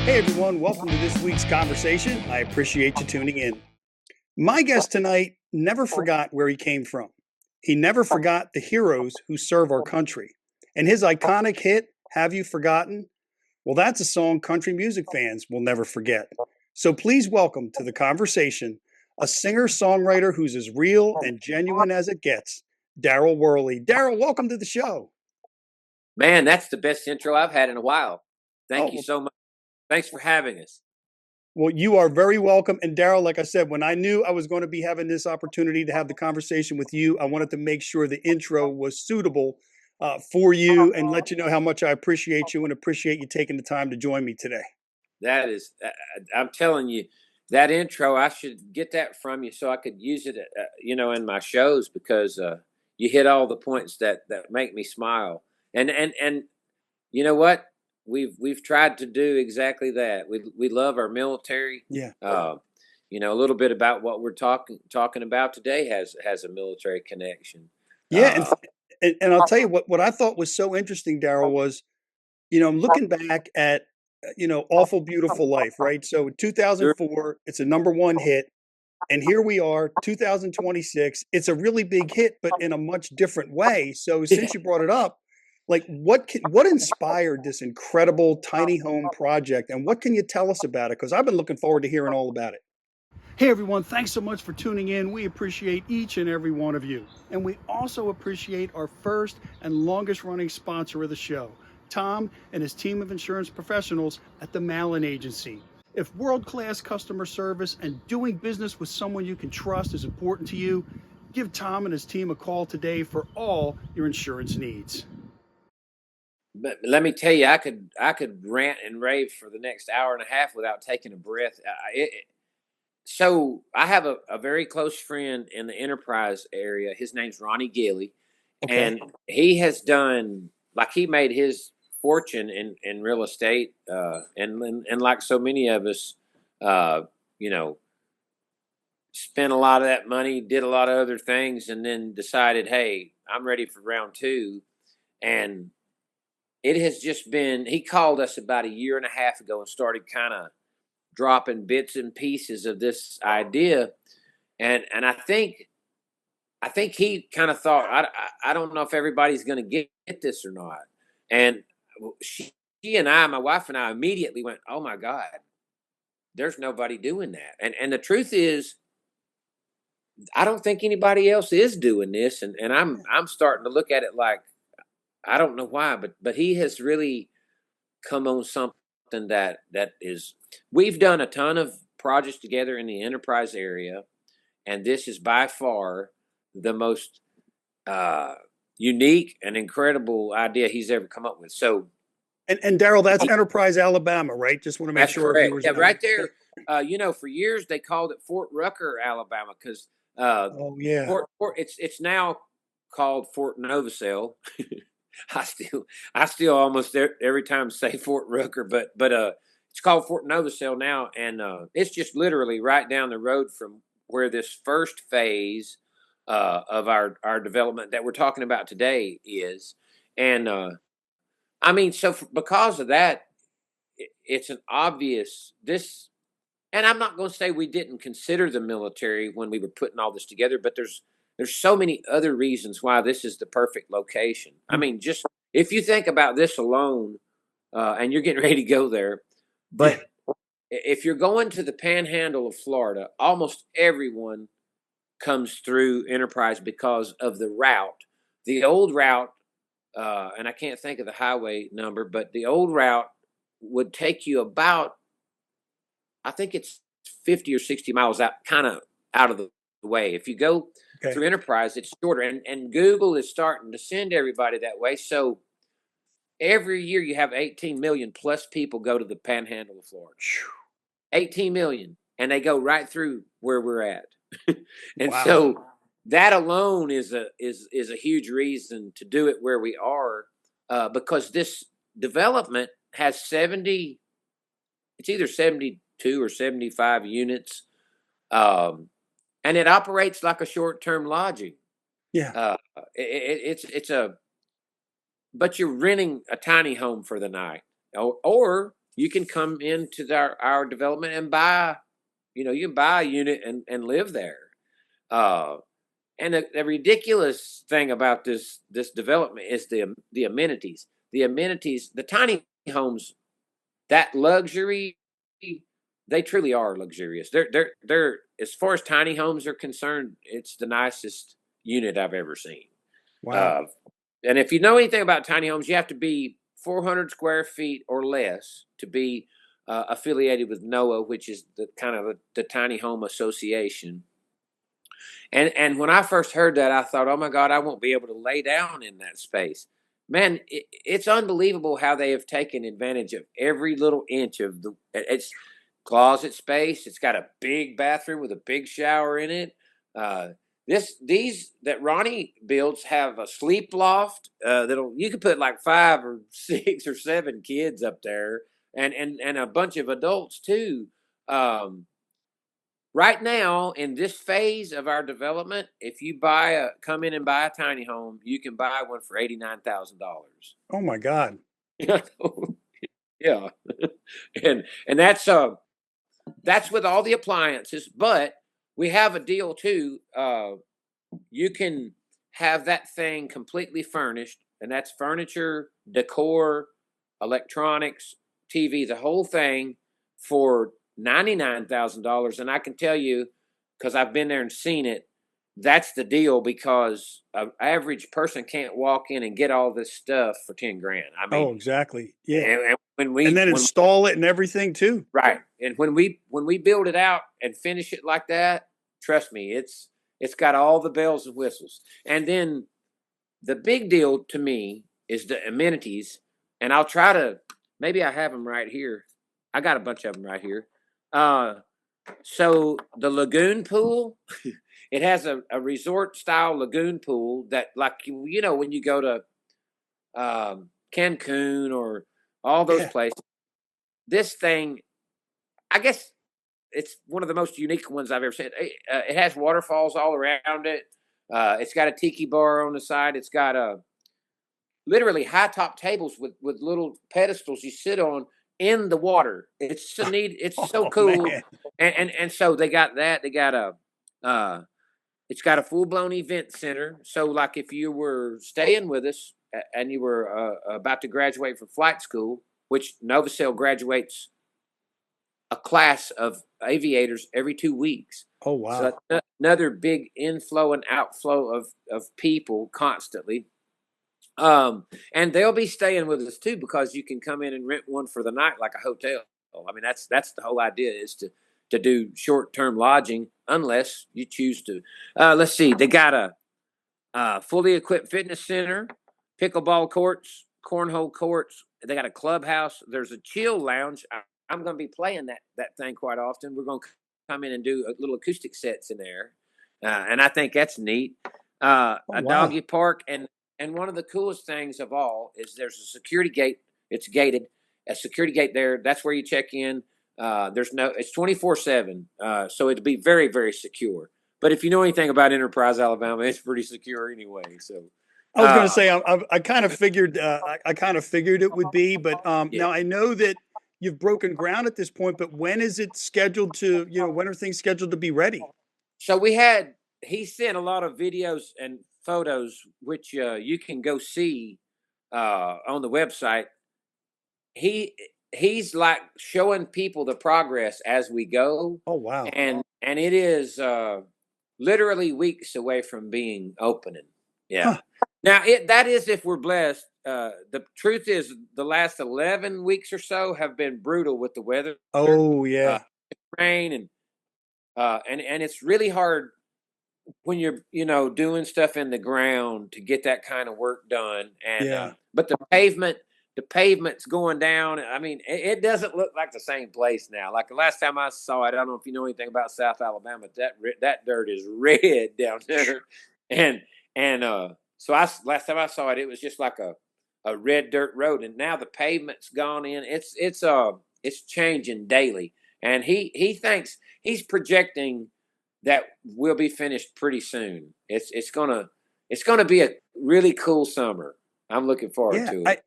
Hey everyone, welcome to this week's conversation. I appreciate you tuning in. My guest tonight never forgot where he came from. He never forgot the heroes who serve our country. And his iconic hit, Have You Forgotten? Well, that's a song country music fans will never forget. So please welcome to the conversation a singer-songwriter who's as real and genuine as it gets, Darryl Worley. Darryl, welcome to the show. Man, that's the best intro I've had in a while. Thank you Oh, so much. Thanks for having us. well, you are very welcome. And Darryl, like I said, when I knew I was going to be having this opportunity to have the conversation with you, I wanted to make sure the intro was suitable for you and let you know how much I appreciate you and appreciate you taking the time to join me today. That is, I'm telling you, that intro, I should get that from you so I could use it, in my shows because you hit all the points that make me smile. And you know what? We've tried to do exactly that. We love our military. Yeah. A little bit about what we're talking about today has a military connection. Yeah. Uh, And I'll tell you what I thought was so interesting, Darryl, was, I'm looking back at, Awful Beautiful Life, right? So 2004, it's a number one hit. And here we are, 2026. It's a really big hit, but in a much different way. So since you brought it up, like what inspired this incredible tiny home project, and what can you tell us about it? Because I've been looking forward to hearing all about it. Hey everyone, thanks so much for tuning in. We appreciate each and every one of you. And we also appreciate our first and longest running sponsor of the show, Tom and his team of insurance professionals at the Malin Agency. If world-class customer service and doing business with someone you can trust is important to you, give Tom and his team a call today for all your insurance needs. But let me tell you, I could rant and rave for the next hour and a half without taking a breath. So I have a very close friend in the enterprise area. His name's Ronnie Gilly, Okay. and he has done like he made his fortune in real estate, and like so many of us, uh, you know, spent a lot of that money, did a lot of other things, and then decided, hey, I'm ready for round two, and it has just been. He called us about a year and a half ago and started kind of dropping bits and pieces of this idea, and I think he kind of thought I don't know if everybody's going to get this or not, and she and I, my wife and I, immediately went, oh my god, there's nobody doing that, and the truth is, I don't think anybody else is doing this, and I'm starting to look at it like I don't know why, but he has really come on something that is. We've done a ton of projects together in the enterprise area, and this is by far the most uh, unique and incredible idea he's ever come up with. So And Darryl, that's Enterprise, Alabama, right? Just want to make that's sure our correct. viewers Yeah, know. right there. For years they called it Fort Rucker, Alabama, because Oh yeah. It's now called Fort Novosel. I still I still almost every time say Fort Rucker, but it's called Fort Novosel now, and it's just literally right down the road from where this first phase of our development that we're talking about today is, and I mean, because of that, it's an obvious this. And I'm not going to say we didn't consider the military when we were putting all this together, but there's so many other reasons why this is the perfect location. I Mm. mean, just if you think about this alone, and you're getting ready to go there, Yeah. but if you're going to the Panhandle of Florida, almost everyone comes through Enterprise because of the route. The old route, and I can't think of the highway number, but the old route would take you about, I think it's 50 or 60 miles out, kind of out of the way. If you go Okay. through Enterprise, it's shorter. And Google is starting to send everybody that way. So every year you have 18 million plus people go to the Panhandle of Florida. 18 million. And they go right through where we're at. And Wow. so that alone is a huge reason to do it where we are, because this development has 70, it's either 72 or 75 units, um, and it operates like a short-term lodging. Yeah. It's a, but you're renting a tiny home for the night, or you can come into our development and buy, you can buy a unit and live there. Uh, and the ridiculous thing about this development is the amenities. The amenities, the tiny homes, that luxury, they truly are luxurious. They're as far as tiny homes are concerned, it's the nicest unit I've ever seen. Wow. Uh, and if you know anything about tiny homes, you have to be 400 square feet or less to be affiliated with NOAA, which is the kind of the Tiny Home Association. And when I first heard that, I thought, oh my God, I won't be able to lay down in that space. Man, it's unbelievable how they have taken advantage of every little inch of it's closet space. It's got a big bathroom with a big shower in it. Uh, these that Ronnie builds have a sleep loft that'll you could put like 5 or 6 or 7 kids up there, and a bunch of adults too. Um, Right now, in this phase of our development, if you come in and buy a tiny home, you can buy one for $89,000. Oh my God. Yeah, and that's with all the appliances. But we have a deal too. You can have that thing completely furnished, and that's furniture, decor, electronics, TV, the whole thing for $99,000. And I can tell you, because I've been there and seen it, that's the deal because an average person can't walk in and get all this stuff for 10 grand. I Oh, mean, exactly. Yeah. and And then install it and everything too. right. And when we build it out and finish it like that, trust me, it's got all the bells and whistles. And then the big deal to me is the amenities. And I'll try to maybe I have them right here. I got a bunch of them right here. Uh, so the lagoon pool, it has a resort style lagoon pool that like when you go to Cancun or all those Yeah. places. This thing, I guess it's one of the most unique ones I've ever seen. It has waterfalls all around it. It's got a tiki bar on the side. It's got literally high top tables with little pedestals you sit on in the water. It's so neat. It's so Oh cool. man. And so they got that. They got it's got a full blown event center. So like if you were staying with us and you were about to graduate from flight school, which Novacell graduates a class of aviators every 2 weeks. Oh So wow. that's another big inflow and outflow of people constantly. And they'll be staying with us too because you can come in and rent one for the night like a hotel. I mean, that's the whole idea is to do short term lodging unless you choose to. Let's see, they got a fully equipped fitness center, pickleball courts, cornhole courts. They got a clubhouse. There's a chill lounge. I'm going to be playing that thing quite often. We're going to come in and do little acoustic sets in there, and I think that's neat. Oh A wow. doggy park, and one of the coolest things of all is there's a security gate. It's gated. A security gate there. That's where you check in. There's no. It's 24/7. So it'd be very very secure. But if you know anything about Enterprise, Alabama, it's pretty secure anyway. So, I was going to uh, say I kind of figured I kind of figured it would be, but yeah. now I know that you've broken ground at this point. But when is it scheduled to? When are things scheduled to be ready? So he sent a lot of videos and photos, which you can go see on the website. He he's like showing people the progress as we go, Oh wow. and it is literally weeks away from being opening. Yeah. Huh. Now that is if we're blessed. The truth is, the last 11 weeks or so have been brutal with the weather, Oh uh, yeah. rain, and it's really hard when you're doing stuff in the ground to get that kind of work done. And Yeah. but the pavement's going down. I mean, it doesn't look like the same place now. Like the last time I saw it, I don't know if you know anything about South Alabama. That dirt is red down there, and so last time I saw it, it was just like a red dirt road, and now the pavement's gone in. It's changing daily, and he thinks he's projecting that will be finished pretty soon. It's gonna be a really cool summer. I'm looking forward Yeah. to I it.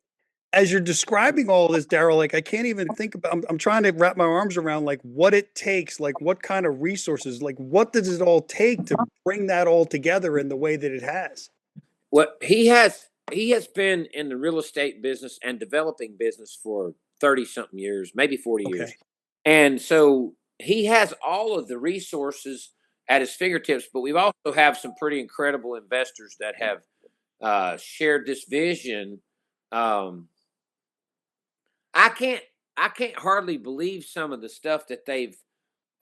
as you're describing all this, Darryl, like I can't even think about. I'm trying to wrap my arms around like what it takes, like what kind of resources, like what does it all take to bring that all together in the way that it has? What he has been in the real estate business and developing business for 30 something years, maybe 40 years. Okay. And so he has all of the resources at his fingertips, but we've also have some pretty incredible investors that have shared this vision. Um, I can't I can't hardly believe some of the stuff that they've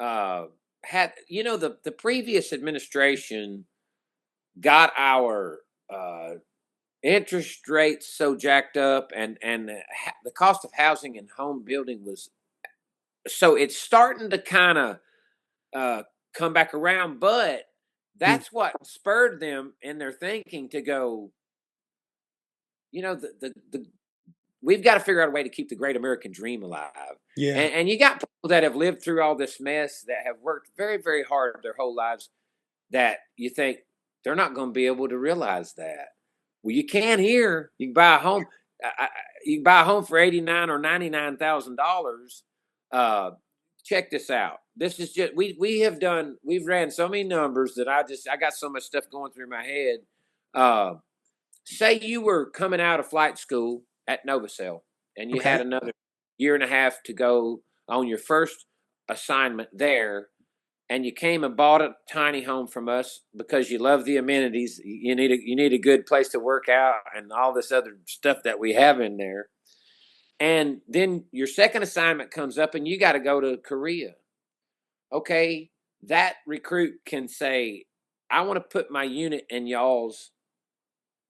uh, had. The previous administration got our uh, interest rates so jacked up, and the cost of housing and home building was so it's starting to kind of uh, come back around, but Hmm. that's what spurred them in their thinking to go. The we've got to figure out a way to keep the great American dream alive. Yeah. And you got people that have lived through all this mess that have worked very, very hard their whole lives that you think they're not going to be able to realize that. Well, you can here. You can buy a home. You can buy a home for 89 or $99,000. Uh, Check this out. This is just we've ran so many numbers that I got so much stuff going through my head. Uh, Say you were coming out of flight school at Novacell and you had Okay. another year and a half to go on your first assignment there, and you came and bought a tiny home from us because you love the amenities. You need a good place to work out and all this other stuff that we have in there. And then your second assignment comes up and you got to go to Korea. Okay, that recruit can say, I want to put my unit in y'all's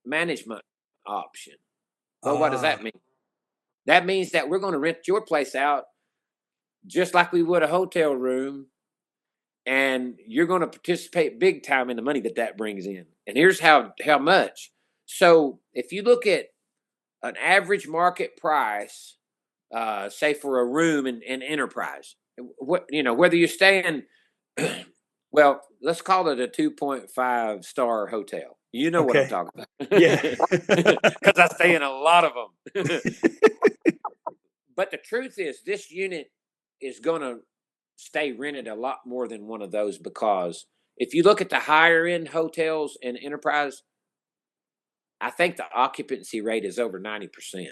management option. Well, what does Ah, that mean? That means that we're going to rent your place out just like we would a hotel room, and you're going to participate big time in the money that brings in. And here's how much. So if you look at an average market price, say for a room in Enterprise, whether you're staying, well, let's call it a 2.5 star hotel. You know what I'm okay. talking about, Yeah. because I stay in a lot of them. But the truth is, this unit is going to stay rented a lot more than one of those, because if you look at the higher end hotels and Enterprise, I think the occupancy rate is over 90%.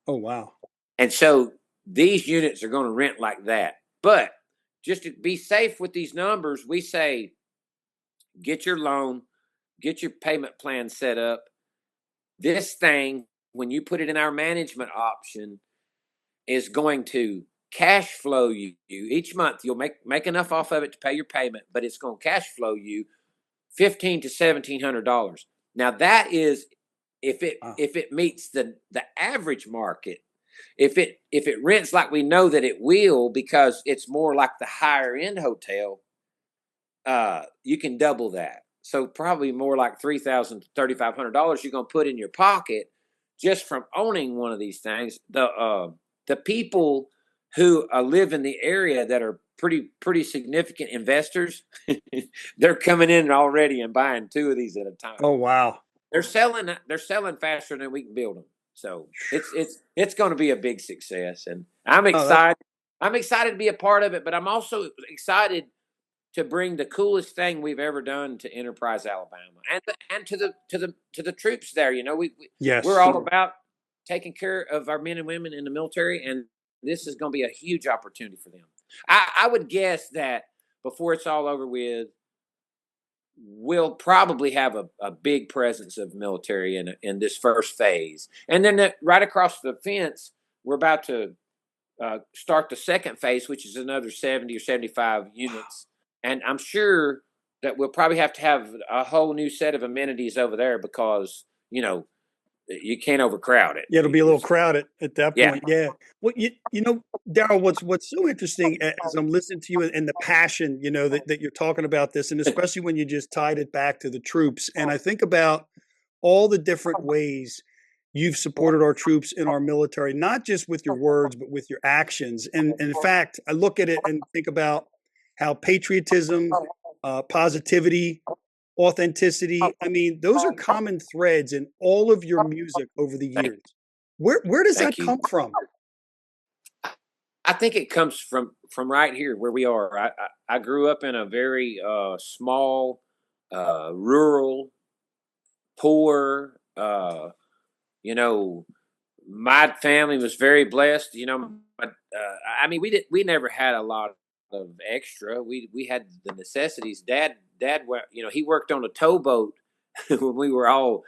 Oh, wow. And so these units are going to rent like that. But just to be safe with these numbers, we say get your loan, get your payment plan set up. This thing, when you put it in our management option, is going to cash flow you each month. You'll make enough off of it to pay your payment, but it's going to cash flow you $1,500 to $1,700. Now that is if it Wow. if it meets the average market. If it rents like we know that it will, because it's more like the higher end hotel, you can double that. So probably more like $3,000 to $3,500 you're going to put in your pocket just from owning one of these things. The people who live in the area that are pretty significant investors, they're coming in already and buying two of these at a time. Oh, wow. They're selling faster than we can build them. So it's going to be a big success, and I'm Oh, that, excited. I'm excited to be a part of it, but I'm also excited to bring the coolest thing we've ever done to Enterprise, Alabama, and to the troops there. We're yes. all about taking care of our men and women in the military, and this is going to be a huge opportunity for them. I would guess that before it's all over with, we'll probably have a big presence of military in this first phase, and then right across the fence, we're about to start the second phase, which is another 70 or 75 units. And I'm sure that we'll probably have to have a whole new set of amenities over there, because, you can't overcrowd it. Yeah, it'll be a little crowded at that Yeah. point. Yeah. Well, Darryl, what's so interesting as I'm listening to you and the passion, that you're talking about this, and especially when you just tied it back to the troops. And I think about all the different ways you've supported our troops in our military, not just with your words, but with your actions. And in fact, I look at it and think about how patriotism, positivity, authenticity. I mean, those are common threads in all of your music over the Thank years. Where does that Thank you. come from? I think it comes from right here where we are. I grew up in a very small, rural, poor. You know, my family was very blessed. You know, but I mean, we never had a lot of extra. We had the necessities. You know, he worked on a towboat when we were all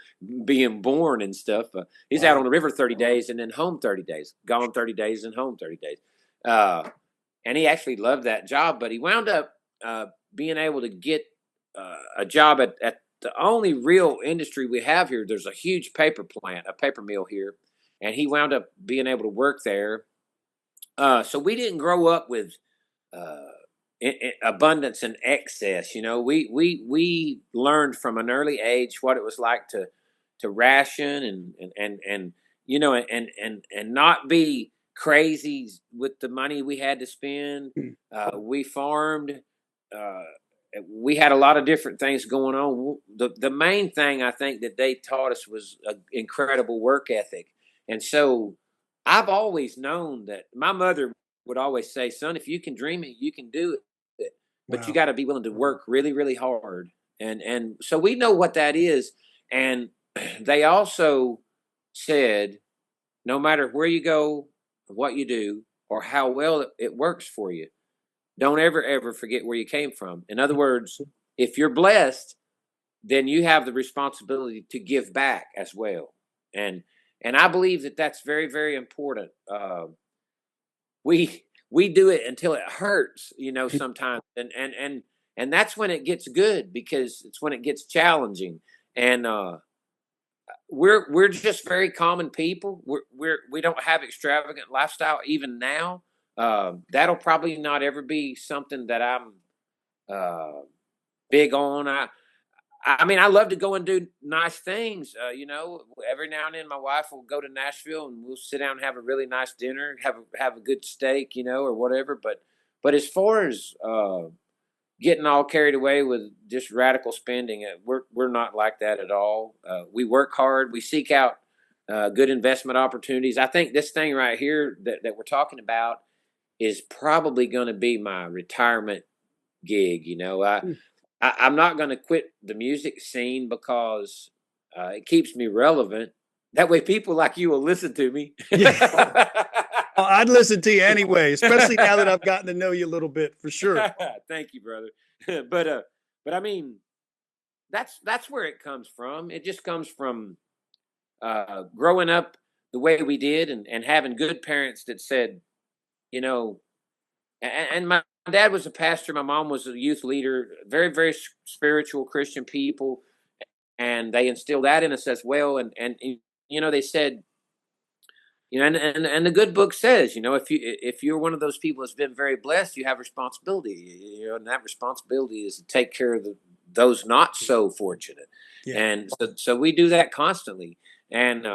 being born and stuff. He's out Wow. on the river 30 days and then home 30 days, gone 30 days and home 30 days. Uh, and he actually loved that job, but he wound up being able to get a job at the only real industry we have here. There's a huge paper plant, a paper mill here, and he wound up being able to work there. So we didn't grow up with uh, abundance and excess. You know, we learned from an early age what it was like to ration and you know and not be crazy with the money we had to spend. Hmm. We farmed. Uh, we had a lot of different things going on. The main thing I think that they taught us was an incredible work ethic, and so I've always known that my mother would always say, "Son, if you can dream it, you can do it, but you Wow. got to be willing to work really, really hard." And so we know what that is. And they also said, no matter where you go, what you do, or how well it works for you, don't ever forget where you came from. In other words, if you're blessed, then you have the responsibility to give back as well. And and I believe that that's very, very important. We do it until it hurts, you know, sometimes, and that's when it gets good, because it's when it gets challenging. And we're just very common people. We don't have extravagant lifestyle even now. That'll probably not ever be something that I'm uh, big on. I mean, I love to go and do nice things. You know, every now and then, my wife will go to Nashville and we'll sit down and have a really nice dinner, have a good steak, you know, or whatever. But as far as getting all carried away with just radical spending, we're not like that at all. We work hard. We seek out good investment opportunities. I think this thing right here that we're talking about is probably going to be my retirement gig. You know, I'm not going to quit the music scene because it keeps me relevant. That way, people like you will listen to me. Yeah. Well, I'd listen to you anyway, especially now that I've gotten to know you a little bit for sure. Thank you, brother. But I mean, that's where it comes from. It just comes from growing up the way we did, and having good parents that said, you know, and my dad was a pastor, my mom was a youth leader, very, very spiritual Christian people, and they instilled that in us as well. And you know, they said, you know, and the good book says, you know, if you're one of those people that's been very blessed, you have responsibility, you know, and that responsibility is to take care of those not so fortunate. Yeah. And so we do that constantly. And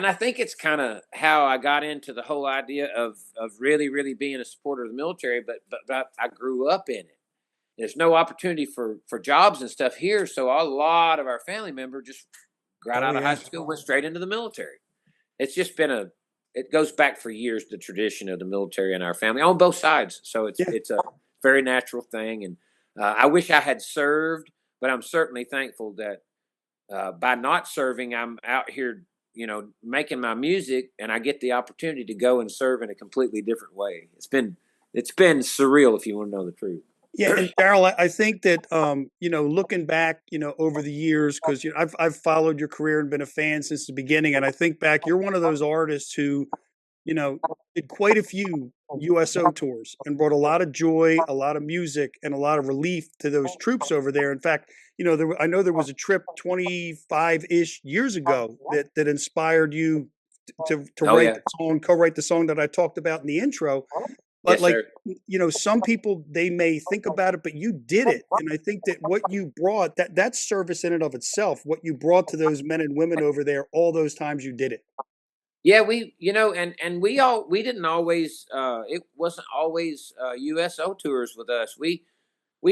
I think it's kind of how I got into the whole idea of really, really being a supporter of the military. But I grew up in it. There's no opportunity for jobs and stuff here, so a lot of our family member just got Oh out of high yeah. school, went straight into the military. It's just been it goes back for years, the tradition of the military in our family on both sides. So Yeah. it's a very natural thing. And I wish I had served, but I'm certainly thankful that by not serving, I'm out here, you know, making my music, and I get the opportunity to go and serve in a completely different way. It's been surreal, if you want to know the truth. Yeah, and Darryl, I think that you know, looking back, you know, over the years, because you know, I've followed your career and been a fan since the beginning, and I think back, you're one of those artists who, you know, did quite a few USO tours and brought a lot of joy, a lot of music, and a lot of relief to those troops over there. In fact, you know, I know there was a trip 25-ish years ago that inspired you to Oh write yeah, the song, co-write the song that I talked about in the intro. But yes like, sir. you know, some people, they may think about it, but you did it. And I think that what you brought, that's service in and of itself. What you brought to those men and women over there, all those times you did it. Yeah, we, you know, and we didn't always. It wasn't always USO tours with us. We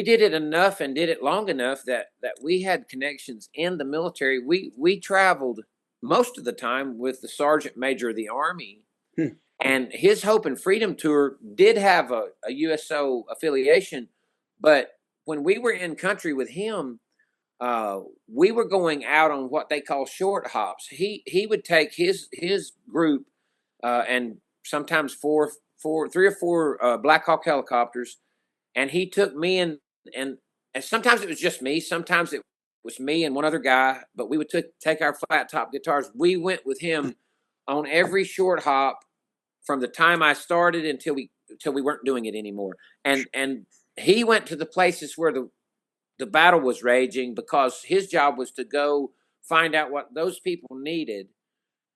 did it enough and did it long enough that we had connections in the military. We traveled. most of the time with the Sergeant Major of the Army. Hmm. And his Hope and Freedom Tour did have a USO affiliation, but when we were in country with him, we were going out on what they call short hops. He would take his group and sometimes three or four Black Hawk helicopters, and he took me and sometimes it was just me, sometimes it was me and one other guy, but we would take our flat top guitars. We went with him on every short hop from the time I started until we weren't doing it anymore. And he went to the places where the battle was raging because his job was to go find out what those people needed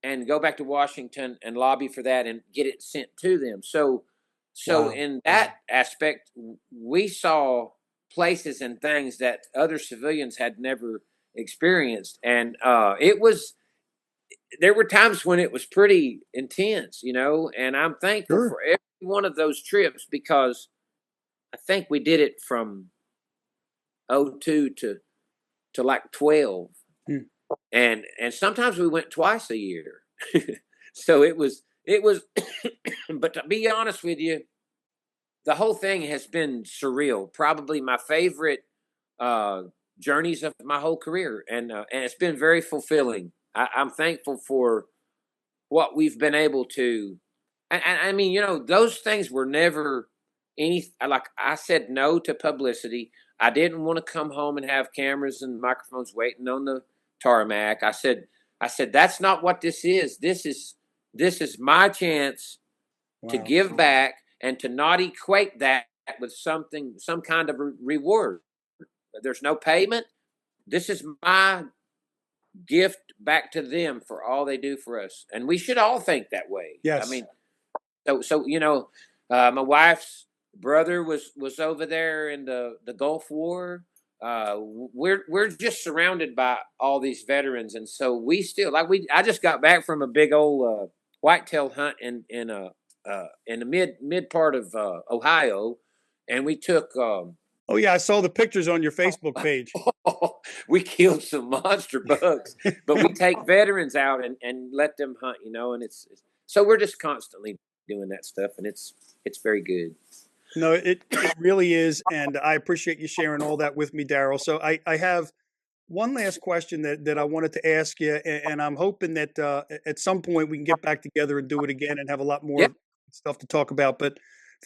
and go back to Washington and lobby for that and get it sent to them. So Wow. in that aspect, we saw places and things that other civilians had never experienced, and there were times when it was pretty intense, and I'm thankful Sure. for every one of those trips because I think we did it from '02 to like 12, Hmm. and sometimes we went twice a year. So it was but to be honest with you, the whole thing has been surreal. Probably my favorite uh, journeys of my whole career, and it's been very fulfilling. I'm thankful for what we've been able to. And I mean, those things were never any. Like I said, no to publicity. I didn't want to come home and have cameras and microphones waiting on the tarmac. I said that's not what this is. This is my chance to Wow. give back and to not equate that with some kind of reward. There's no payment. This is my gift back to them for all they do for us, and we should all think that way. I Yes. mean, so my wife's brother was over there in the Gulf War. We're just surrounded by all these veterans, and so we still I just got back from a big old whitetail hunt in the mid part of Ohio, and we took Oh yeah, I saw the pictures on your Facebook page. we killed some monster bugs, but we take veterans out and let them hunt, and so we're just constantly doing that stuff, and it's very good. No, it really is, and I appreciate you sharing all that with me, Darryl. So I have one last question that I wanted to ask you, and I'm hoping that at some point we can get back together and do it again and have a lot Yeah. more stuff to talk about. But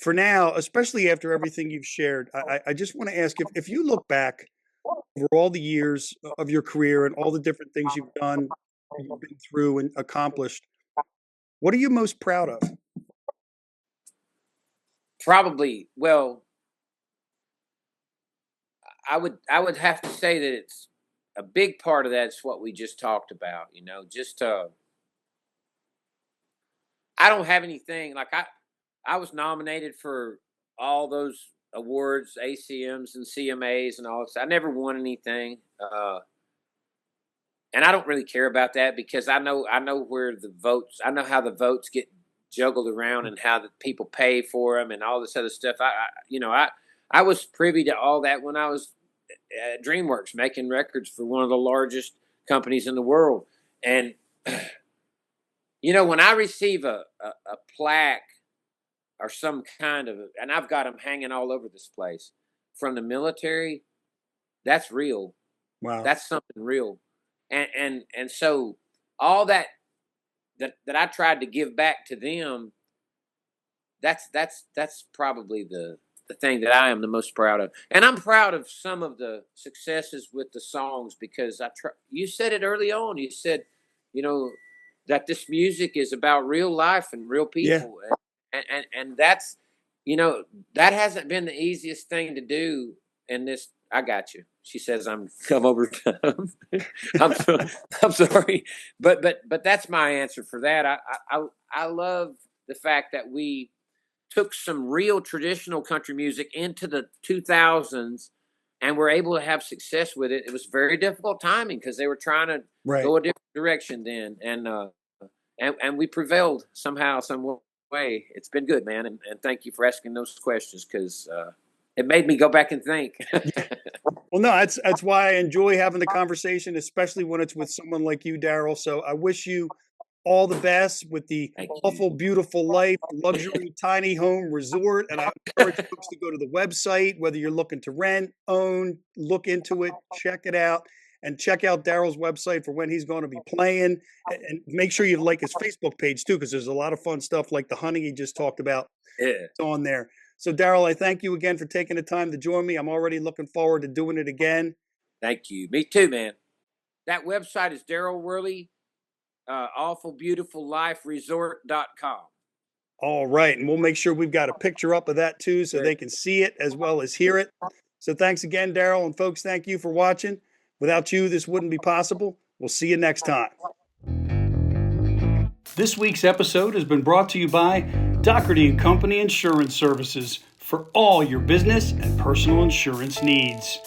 for now, especially after everything you've shared, I just want to ask if you look back over all the years of your career and all the different things you've done, you've been through and accomplished, what are you most proud of? Probably, well, I would have to say that it's a big part of that's what we just talked about, just I don't have anything like I was nominated for all those awards, ACMs and CMAs and all this. I never won anything. And I don't really care about that because I know where the votes. I know how the votes get juggled around and how the people pay for them and all this other stuff. I was privy to all that when I was at DreamWorks making records for one of the largest companies in the world. And when I receive a plaque or some kind of, and I've got them hanging all over this place from the military, that's real. Wow. That's something real. And so all that I tried to give back to them, that's probably the thing that I am the most proud of. And I'm proud of some of the successes with the songs because you said it early on. You said, you know, that this music is about real life and real Yeah. people. And that's, you know, that hasn't been the easiest thing to do in this. I got you. She says I'm over time. I'm so, I'm sorry, but that's my answer for that. I love the fact that we took some real traditional country music into the 2000s and were able to have success with it. It was very difficult timing because they were trying to Right. go a different direction then, and we prevailed somehow, some way. It's been good, man, and thank you for asking those questions because it made me go back and think. Well, no, that's why I enjoy having the conversation, especially when it's with someone like you, Darryl. So I wish you all the best with the Thank awful, beautiful life, luxury tiny home resort. And I encourage folks to go to the website, whether you're looking to rent, own, look into it, check it out, and check out Darryl's website for when he's going to be playing. And make sure you like his Facebook page too, because there's a lot of fun stuff like the hunting he just talked about. Yeah. It's on there. So, Darryl, I thank you again for taking the time to join me. I'm already looking forward to doing it again. Thank you. Me too, man. That website is Darryl Worley, awfulbeautifulliferesort.com. All right. And we'll make sure we've got a picture up of that too so they can see it as well as hear it. So, thanks again, Darryl. And, folks, thank you for watching. Without you, this wouldn't be possible. We'll see you next time. This week's episode has been brought to you by Doherty & Company Insurance Services for all your business and personal insurance needs.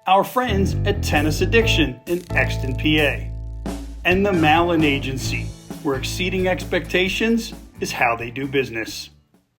Our friends at Tennis Addiction in Exton, PA. And the Malin Agency, where exceeding expectations is how they do business.